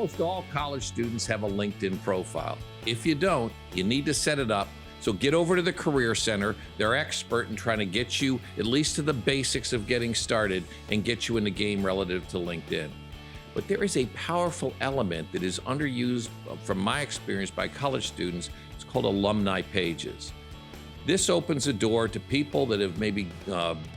Almost all college students have a LinkedIn profile. If you don't, you need to set it up. So get over to the Career Center. They're expert in trying to get you at least to the basics of getting started and get you in the game relative to LinkedIn. But there is a powerful element that is underused, from my experience, by college students. It's called alumni pages. This opens a door to people that have maybe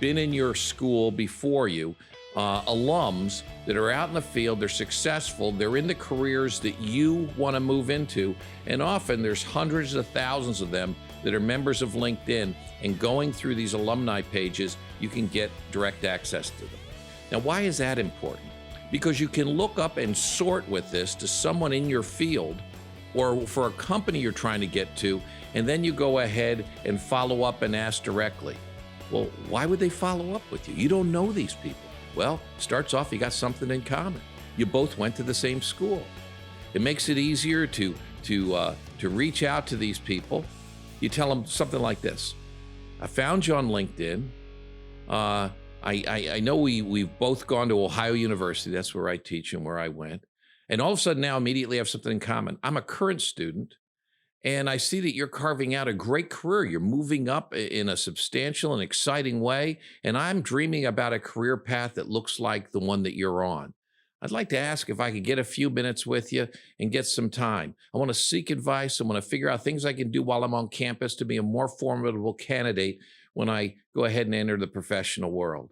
been in your school before you, alums that are out in the field, they're successful, they're in the careers that you want to move into, and often there's hundreds of thousands of them that are members of LinkedIn, and going through these alumni pages, you can get direct access to them. Now, why is that important? Because you can look up and sort with this to someone in your field or for a company you're trying to get to, and then you go ahead and follow up and ask directly. Well, why would they follow up with you? You don't know these people. Well, starts off, you got something in common. You both went to the same school. It makes it easier to reach out to these people. You tell them something like this: I found you on LinkedIn. I know we've both gone to Ohio University. That's where I teach and where I went. And all of a sudden now immediately have something in common. I'm a current student, and I see that you're carving out a great career. You're moving up in a substantial and exciting way, and I'm dreaming about a career path that looks like the one that you're on. I'd like to ask if I could get a few minutes with you and get some time. I want to seek advice. I want to figure out things I can do while I'm on campus to be a more formidable candidate when I go ahead and enter the professional world.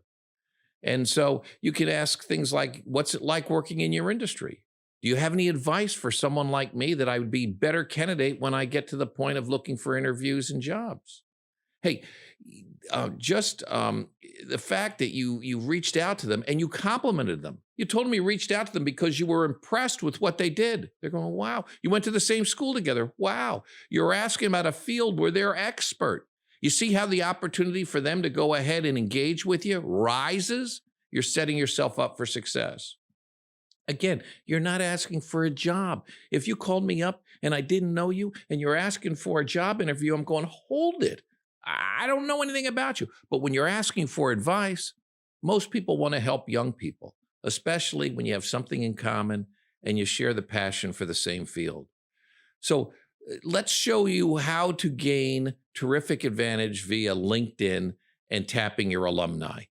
And so you could ask things like, what's it like working in your industry? Do you have any advice for someone like me that I would be a better candidate when I get to the point of looking for interviews and jobs? Hey, the fact that you reached out to them and you complimented them. You told them you reached out to them because you were impressed with what they did. They're going, wow. You went to the same school together. Wow. You're asking about a field where they're expert. You see how the opportunity for them to go ahead and engage with you rises? You're setting yourself up for success. Again, you're not asking for a job. If you called me up and I didn't know you and you're asking for a job interview, I'm going, hold it. I don't know anything about you. But when you're asking for advice, most people want to help young people, especially when you have something in common and you share the passion for the same field. So let's show you how to gain terrific advantage via LinkedIn and tapping your alumni.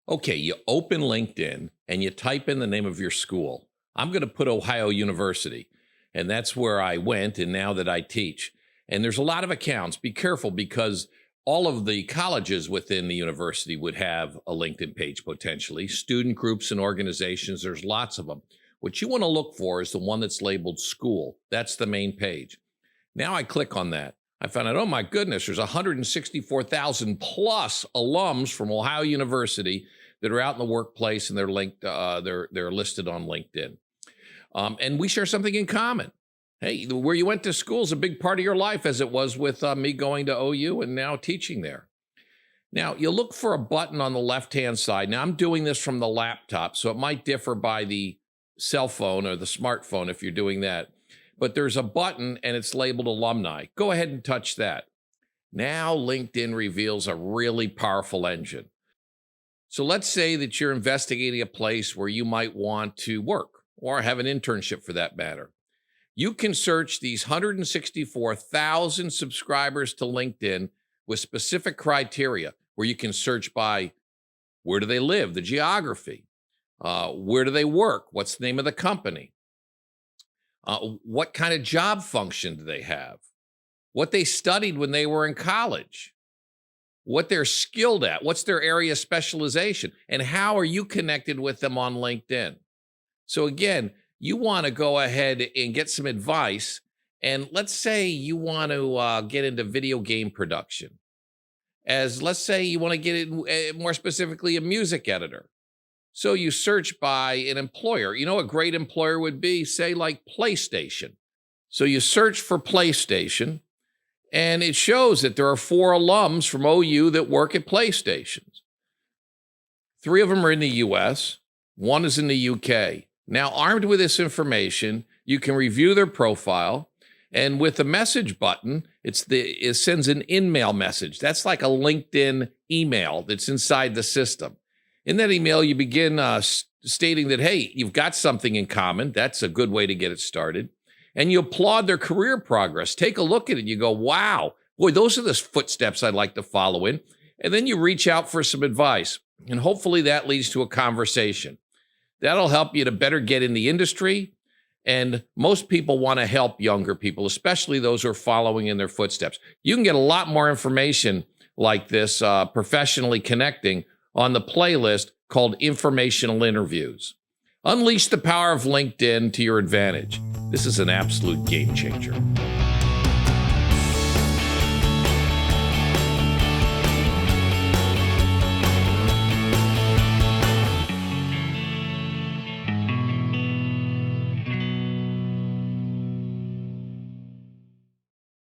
Okay, you open LinkedIn and you type in the name of your school. I'm going to put Ohio University, and that's where I went and now that I teach. And there's a lot of accounts. Be careful, because all of the colleges within the university would have a LinkedIn page potentially. Student groups and organizations, there's lots of them. What you want to look for is the one that's labeled school. That's the main page. Now I click on that. I found out, oh my goodness, there's 164,000 plus alums from Ohio University that are out in the workplace, and they're linked. They're listed on LinkedIn, and we share something in common. Hey, where you went to school is a big part of your life, as it was with me going to OU and now teaching there. Now you look for a button on the left-hand side. Now I'm doing this from the laptop, so it might differ by the cell phone or the smartphone if you're doing that. But there's a button and it's labeled alumni. Go ahead and touch that. Now LinkedIn reveals a really powerful engine. So let's say that you're investigating a place where you might want to work or have an internship for that matter. You can search these 164,000 subscribers to LinkedIn with specific criteria where you can search by where do they live, the geography, where do they work, what's the name of the company, what kind of job function do they have, what they studied when they were in college, what they're skilled at, what's their area of specialization, and how are you connected with them on LinkedIn. So again, you want to go ahead and get some advice. And let's say you want to get into video game production. Let's say you want to get in, more specifically, a music editor. So you search by an employer. You know, a great employer would be, say, like PlayStation. So you search for PlayStation, and it shows that there are 4 alums from OU that work at PlayStations. 3 of them are in the US, 1 is in the UK. Now, armed with this information, you can review their profile, and with the message button, it sends an in-mail message. That's like a LinkedIn email that's inside the system. In that email, you begin stating that, hey, you've got something in common. That's a good way to get it started. And you applaud their career progress. Take a look at it. You go, wow, boy, those are the footsteps I'd like to follow in. And then you reach out for some advice. And hopefully that leads to a conversation. That'll help you to better get in the industry. And most people want to help younger people, especially those who are following in their footsteps. You can get a lot more information like this, professionally connecting, on the playlist called Informational Interviews. Unleash the power of LinkedIn to your advantage. This is an absolute game changer.